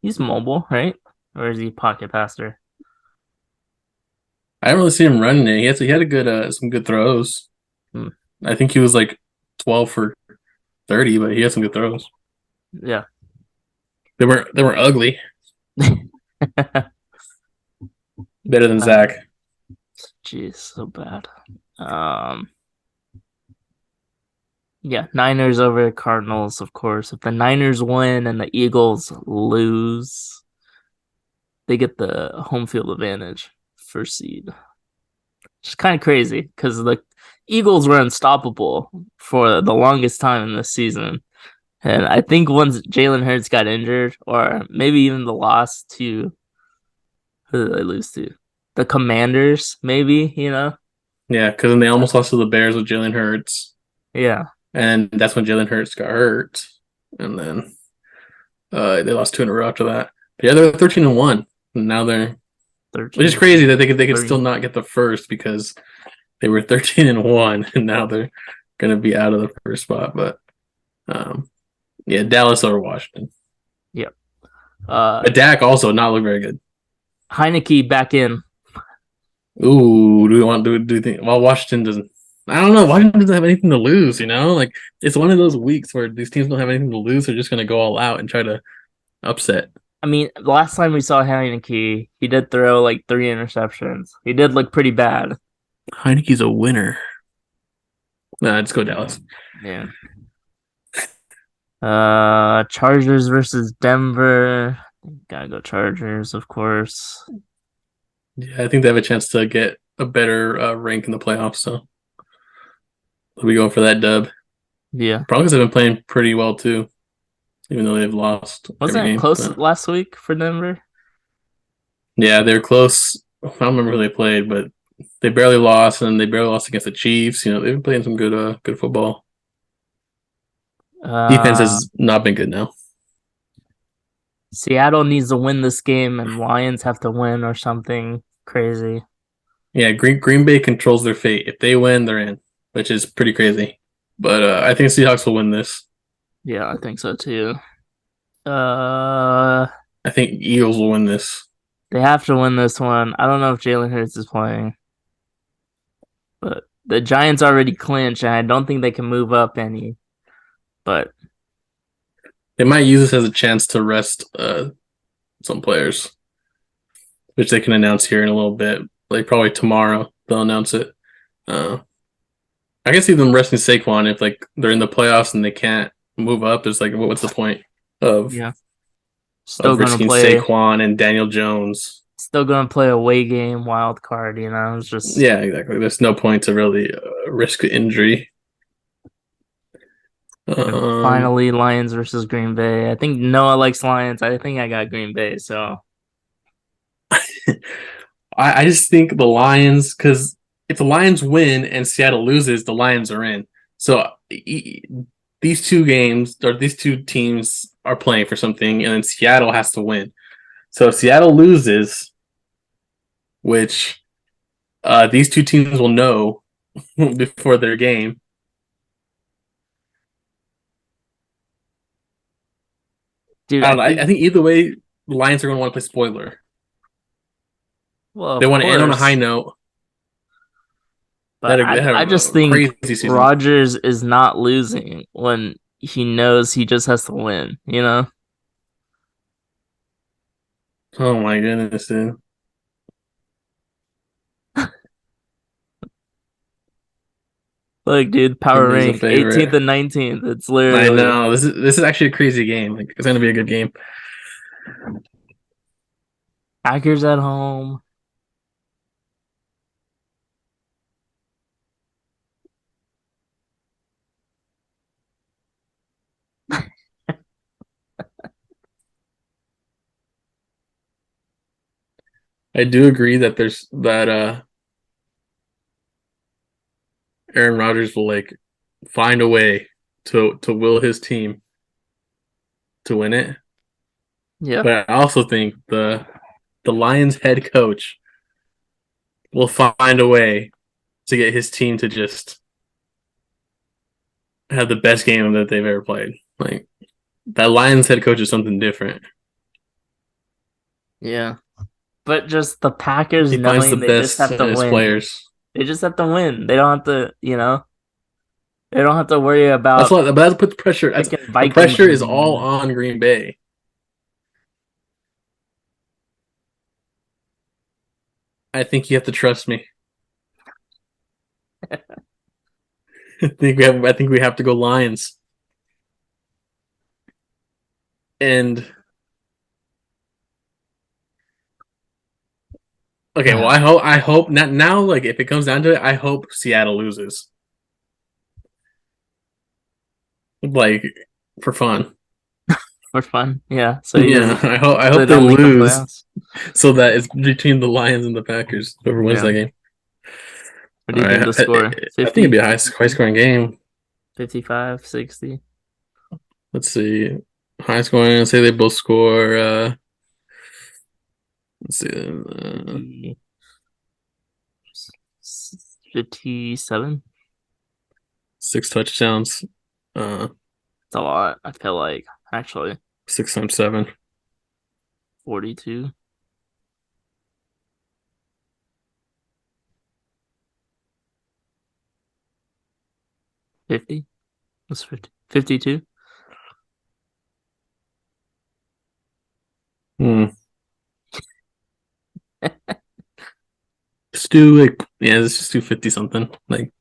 he's mobile, right? Or is he pocket passer? I haven't really seen him running it. He had a good some good throws. Hmm. I think he was like 12 for 30, but he had some good throws. Yeah. They were ugly. Better than Zach. Jeez, so bad. Um, yeah, Niners over Cardinals, of course. If the Niners win and the Eagles lose, they get the home field advantage, first seed. It's kind of crazy because the Eagles were unstoppable for the longest time in this season. And I think once Jalen Hurts got injured, or maybe even the loss to who did they lose to? The Commanders, maybe, you know? Yeah, because then they almost lost to the Bears with Jalen Hurts, Yeah. and that's when Jalen Hurts got hurt, and then they lost two in a row after that. But yeah, they're 13-1, and now they're, which 13 is crazy that they could still 3. not get the first because they were 13-1, and now they're gonna be out of the first spot. But yeah, Dallas over Washington. Yep. But Dak also not look very good. Heineke back in. Ooh, do you think? Well, Washington doesn't. I don't know. Washington doesn't have anything to lose. You know, like it's one of those weeks where these teams don't have anything to lose. They're just gonna go all out and try to upset. I mean, the last time we saw Heineke, he did throw like 3 interceptions. He did look pretty bad. Heineke's a winner. Nah, just go Dallas. Yeah. Chargers versus Denver. Gotta go Chargers, of course. Yeah, I think they have a chance to get a better rank in the playoffs. So we'll be going for that dub. Yeah. Broncos have been playing pretty well too, even though they've lost every Wasn't it game. close But last week for Denver? yeah, they're close. I don't remember who they played, but they barely lost, and they barely lost against the Chiefs. You know, they've been playing some good football. Defense Uh, has not been good now. Seattle needs to win this game, and Lions have to win or something crazy. Yeah, Green Bay controls their fate. If they win, they're in, which is pretty crazy. But I think Seahawks will win this. Yeah, I think so too. Uh, I think Eagles will win this. they have to win this one. I don't know if Jalen Hurts is playing, but the Giants already clinched, and I don't think they can move up any. But They might use this as a chance to rest some players, which they can announce here in a little bit. Like probably tomorrow they'll announce it. Uh, I can see them resting Saquon if like they're in the playoffs and they can't move up. It's like what's the point of yeah, still gonna risking play. Saquon and Daniel Jones? Still gonna play away game, wild card. You know, it's just Yeah, exactly. There's no point to really risk injury. finally Lions versus Green Bay. I think Noah likes Lions. I think I got Green Bay. So I just think the Lions, because if the Lions win and Seattle loses, the Lions are in. So these two games or these two teams are playing for something, and then Seattle has to win. So if Seattle loses, which these two teams will know before their game. dude, I I don't know. think I think either way, the Lions are going to want to play spoiler. well, They of want to end on a high course. note. But They had I just a think crazy season. Rodgers is not losing when he knows he just has to win, you know? Oh my goodness, dude. Look, dude, Green power Bay's a rank 18th favorite. and 19th. It's I literally know this is actually a crazy game. Like, it's going to be a good game. Packers at home. I do agree that there's that Aaron Rodgers will like find a way to will his team to win it. Yeah, But I also think the Lions head coach will find a way to get his team to just have the best game that they've ever played. Like that Lions head coach is something different. yeah. But just the Packers He finds the knowing they just best have in to his win. players. They just have to win. They don't have to, they don't have to worry That's about what. But that's puts pressure. That's freaking the Vikings pressure is all winning. on Green Bay. I think you have to trust me. I think we have to go Lions. And okay, well, I hope not now. Like if it comes down to it, I hope Seattle loses. Like for fun. For fun. Yeah. So he Yeah, doesn't I so they hope they don't make the lose playoffs. so that it's between the Lions and the Packers. Whoever wins Yeah. that game. What do All you think right, the score? I think it'd 50, be a high scoring game. 55, 60, Let's see, high scoring. Say they both score. Let's see, 50, 57. 6 touchdowns. Uh, It's a lot, I feel like. Actually, 6 times 7. 42, 50. That's 50. 52. Hmm. Let's do like let's just do 50 something. Like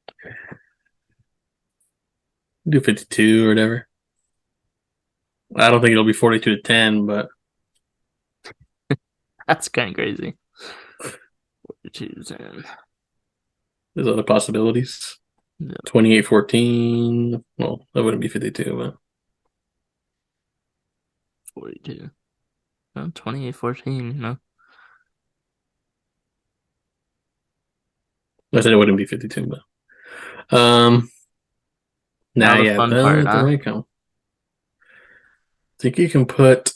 do 52 or whatever. I don't think it'll be 42-10, but That's kind of crazy. 42, 10. there's other possibilities. Yeah, 28-14. Well, that wouldn't be 52, but 42. No, 28, 14, I said it wouldn't be 52, but Now nah, the yeah, fun part, the huh? right count. I think you can put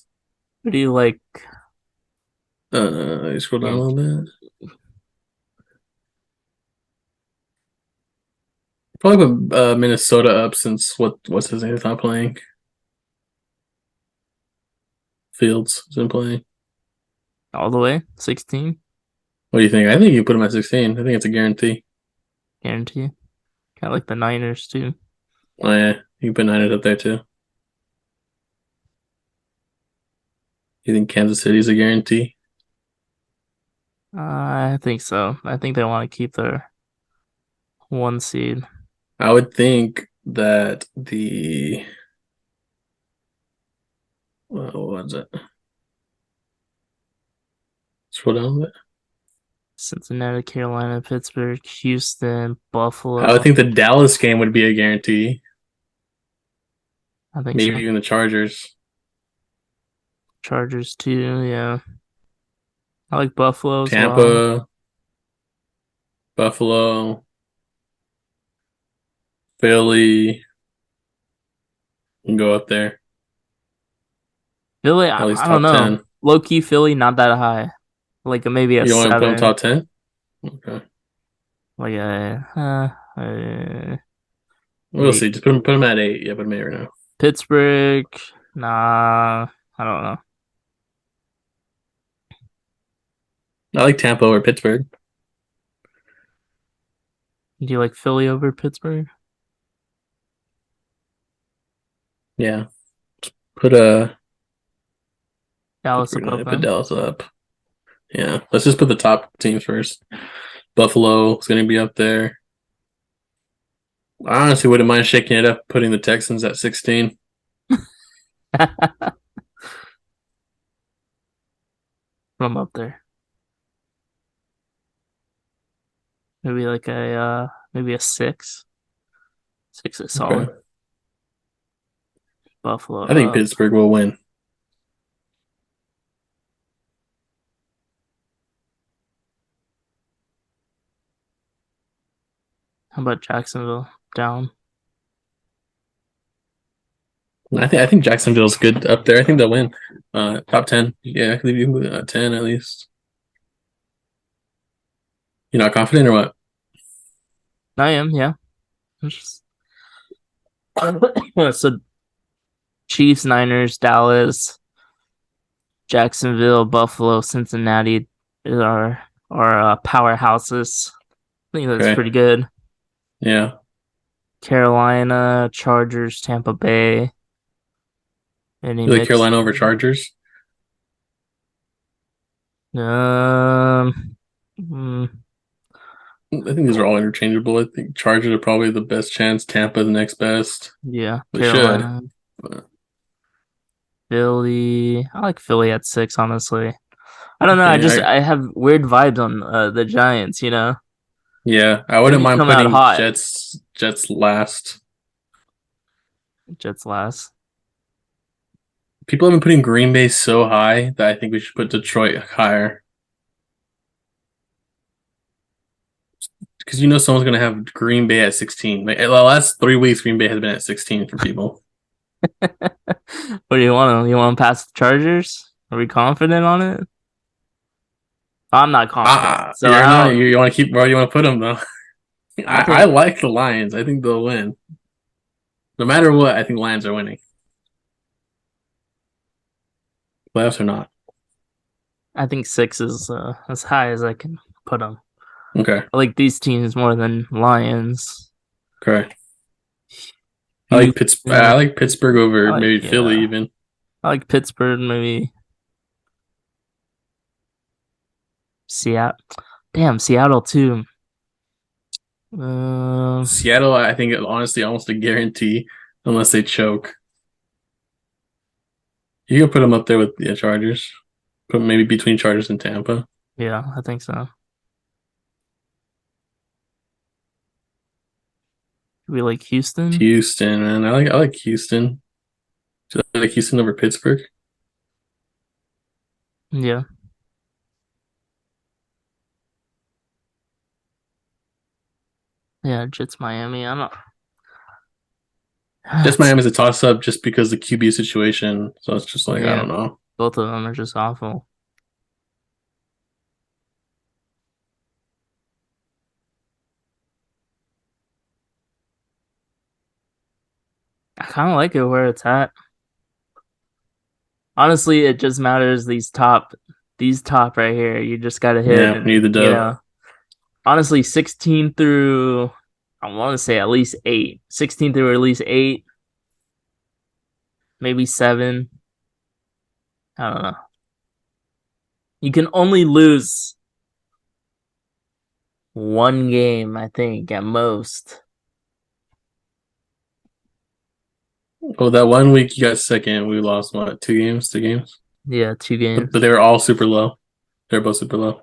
Who do you like? you scroll down a In little bit. Probably put Minnesota up since what's his name is not playing. Fields isn't playing. all the way? 16? What do you think? I think you put him at 16. I think it's a guarantee. Guarantee. Got like the Niners too. Oh yeah, you can put Niners up there too. You think Kansas City's a guarantee? I think so. I think they want to keep their 1 seed. I would think that the what was it? Scroll down a bit. Cincinnati, Carolina, Pittsburgh, Houston, I would Buffalo. think the Dallas game would be a guarantee. I think Maybe so. even the Chargers. Chargers too. Yeah, I like Buffalo as well. Tampa, Buffalo, Philly can go up there. Philly, At least I don't top know. 10. Low key Philly, not that high. Like maybe a You want to put them 7. top 10? Okay. Like an We'll 8. see. Just put them at 8. Yeah, put them 8 right now. Pittsburgh, nah. I don't know. I like Tampa or Pittsburgh. Do you like Philly over Pittsburgh? Yeah. Put Dallas Pittsburgh above down. Put them. Dallas up. Yeah. Let's just put the top teams first. Buffalo is going to be up there. I honestly wouldn't mind shaking it up, putting the Texans at 16. I'm up there. Maybe like maybe a 6. 6 is Okay. solid. Buffalo I think up. Pittsburgh will win. How about Jacksonville down? I think Jacksonville's good up there. I think they'll win. Top 10. Yeah, I believe you can put 10 at least. You're not confident or what? I am, yeah. Just- so Chiefs, Niners, Dallas, Jacksonville, Buffalo, Cincinnati are powerhouses. I think that's Okay. pretty good. Yeah. Carolina, Chargers, Tampa Bay. Any You like mix? Carolina over Chargers? Um, mm, I think these are all interchangeable. I think Chargers are probably the best chance. Tampa the next best. yeah, They should. Carolina, But, Philly. I like Philly at 6, honestly. I don't know. okay. I have weird vibes on the Giants. Yeah. I They wouldn't may mind come out putting hot. Jets last. Jets last. People have been putting Green Bay so high that I think we should put Detroit higher. Because you know someone's gonna have Green Bay at 16. Like the last 3 weeks, Green Bay has been at 16 for people. What do you want to? You want to pass the Chargers? Are we confident on it? I'm not confident. So You're not. how? You want to keep where you want to put them though. I I think like the Lions. I think they'll win. No matter what, I think Lions are winning. Playoffs or not. I think 6 is as high as I can put them. Okay. I like these teams more than Lions. Okay. I Houston. like Pittsburgh I over like maybe Philly yeah. even. I like Pittsburgh. Maybe Seattle. Damn, Seattle too. Um, Seattle, I think honestly almost a guarantee unless they choke. You can put them up there with the Chargers. Put maybe between Chargers and Tampa. yeah, I think so. We like Houston. Houston, man. I like Houston. Do you like Houston over Pittsburgh? Yeah, yeah. Jets, Miami. I don't. Just Miami's a toss up just because the QB situation. So it's just like I Yeah, don't know. both of them are just awful. I kind of like it where it's at. Honestly, it just matters these top right here. You just got to hit, Yeah, we need and the dub. honestly, 16 through I want to say at least 8. 16 through at least 8, maybe 7. I don't know. You can only lose one game, I think, at most. Oh, that one week you got second, we lost what, 2 games? 2 games? Yeah, 2 games. But they were all super low. They're both super low.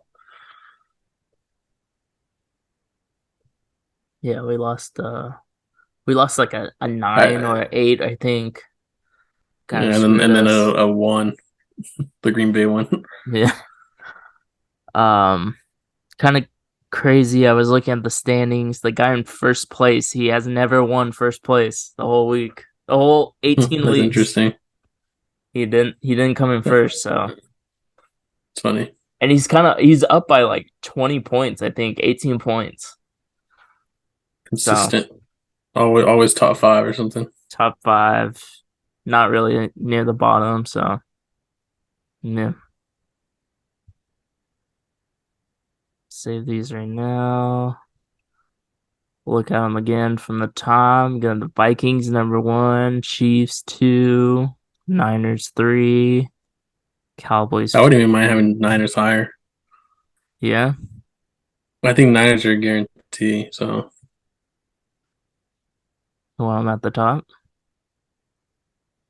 Yeah, we lost like a 9 or I, an 8, I think. Kind of yeah, and then screwed us. a one, the Green Bay one. Yeah. Um, kind of crazy. I was looking at the standings. The guy in first place, he has never won first place the whole week. The whole 18 That's weeks. interesting. He didn't come in first, so It's funny. and he's up by like 20 points, I think, 18 points. So Consistent. Always top five or something. top 5, not really near the bottom, so yeah. Save these right now. Look at them again from the top. Got the Vikings number 1, Chiefs 2, Niners 3, Cowboys I 4. wouldn't even mind having Niners higher. Yeah. I think Niners are a guarantee. So, While I'm at the top.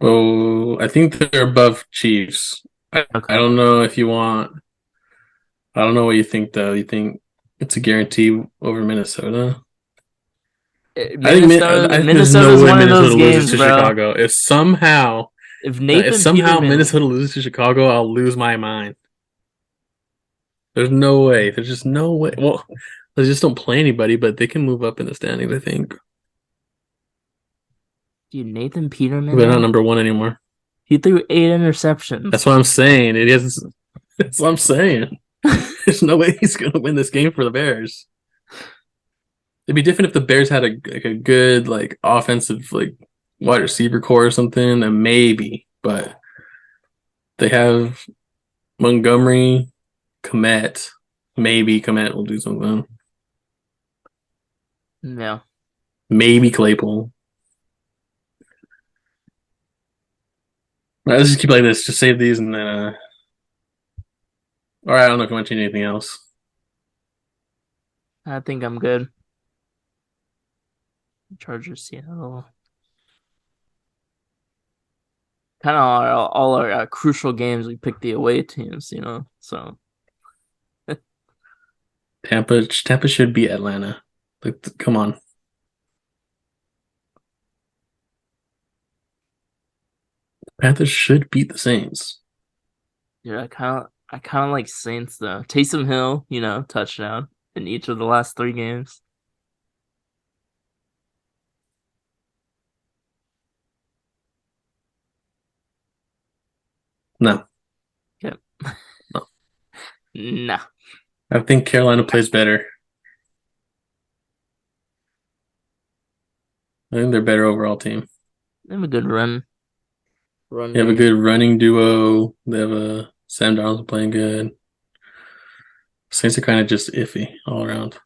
oh, I think they're above Chiefs. I Okay. don't know if you want. I don't know what you think though. You think it's a guarantee over Minnesota? I think there's no Minnesota's way one of Minnesota those loses games, to bro. Chicago. If If Nathan somehow Peterman, Minnesota loses to Chicago, I'll lose my mind. There's no way. There's just no way. Well, They just don't play anybody, but they can move up in the standings, I think. Dude, Nathan Peterman, They're not number one anymore. he threw 8 interceptions. That's what I'm saying. It is. That's what I'm saying. There's no way he's gonna win this game for the Bears. It'd be different if the Bears had a good like offensive like wide receiver core or something, then maybe. But they have Montgomery, Komet. Maybe Komet will do something. Yeah. Maybe Claypool. All right, let's just keep like this. Just save these and then. All right, I don't know if you want to change anything else. I think I'm good. Chargers, Seattle. Kind of all our crucial games, we pick the away teams, so. Tampa should beat Atlanta. Like, come on. Panthers should beat the Saints. Yeah, I kind of like Saints though. Taysom Hill, touchdown in each of the last 3 games. No. Yep. No. Nah. I think Carolina plays better. I think they're a better overall team. They have a good run. They have a good running duo. They have a Sam Darnold playing good. Saints are kind of just iffy all around.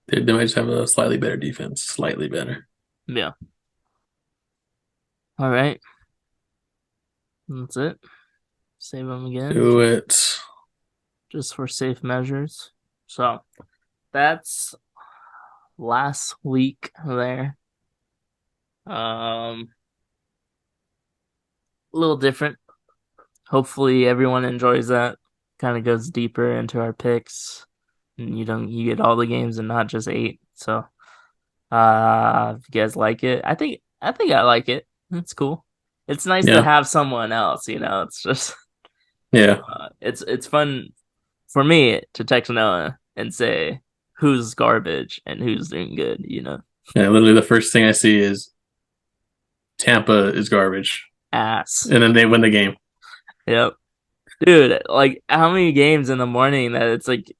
They might just have a slightly better defense. Slightly better. Yeah. All right. That's it. Save them again. Do it. Just for safe measures. So that's last week there. A little different. Hopefully everyone enjoys that. Kind of goes deeper into our picks. And you get all the games and not just 8. So if you guys like it, I think I like it. It's cool. It's nice to have someone else, It's just it's fun for me to text Noah and say who's garbage and who's doing good, Yeah, literally the first thing I see is Tampa is garbage. Ass. And then they win the game. Yep. Dude, like how many games in the morning that it's like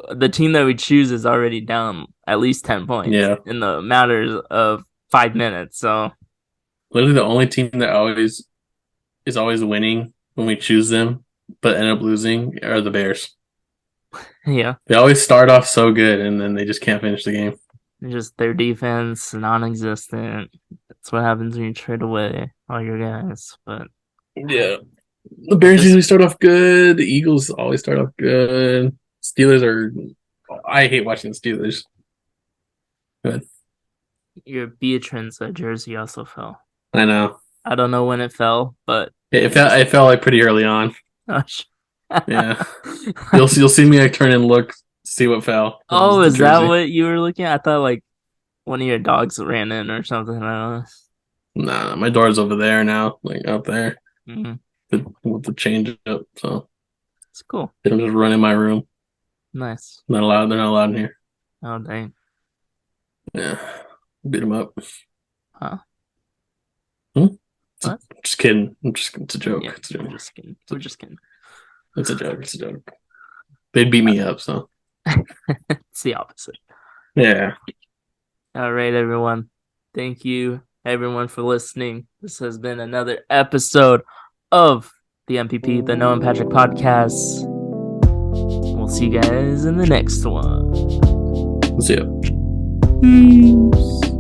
the team that we choose is already down at least 10 points in the matter of 5 minutes. So literally the only team that is always winning when we choose them, but end up losing are the Bears. Yeah. They always start off so good and then they just can't finish the game. Just their defense non-existent. That's what happens when you trade away all your guys. But yeah. The Bears usually start off good. The Eagles always start off good. Steelers are. I hate watching the Steelers. Good. Your Beatrice jersey also fell. I know. I don't know when it fell, but it fell like pretty early on. Yeah. You'll see me like turn and look, see what fell. Oh, is that what you were looking at? I thought like one of your dogs ran in or something. I don't know. Nah, my door's over there now, like out there. Mm-hmm. With the change up, so it's cool. They don't just run in my room. Nice. They're not allowed in here. Oh dang. Yeah, beat them up. Huh? What? Just kidding. It's a joke. Yeah, it's a joke. We're just kidding. It's a joke. It's a joke. They'd beat me up, so it's the opposite. Yeah. All right, everyone. Thank you, everyone, for listening. This has been another episode of the MPP, the Noah and Patrick podcast. We'll see you guys in the next one. See ya. Peace.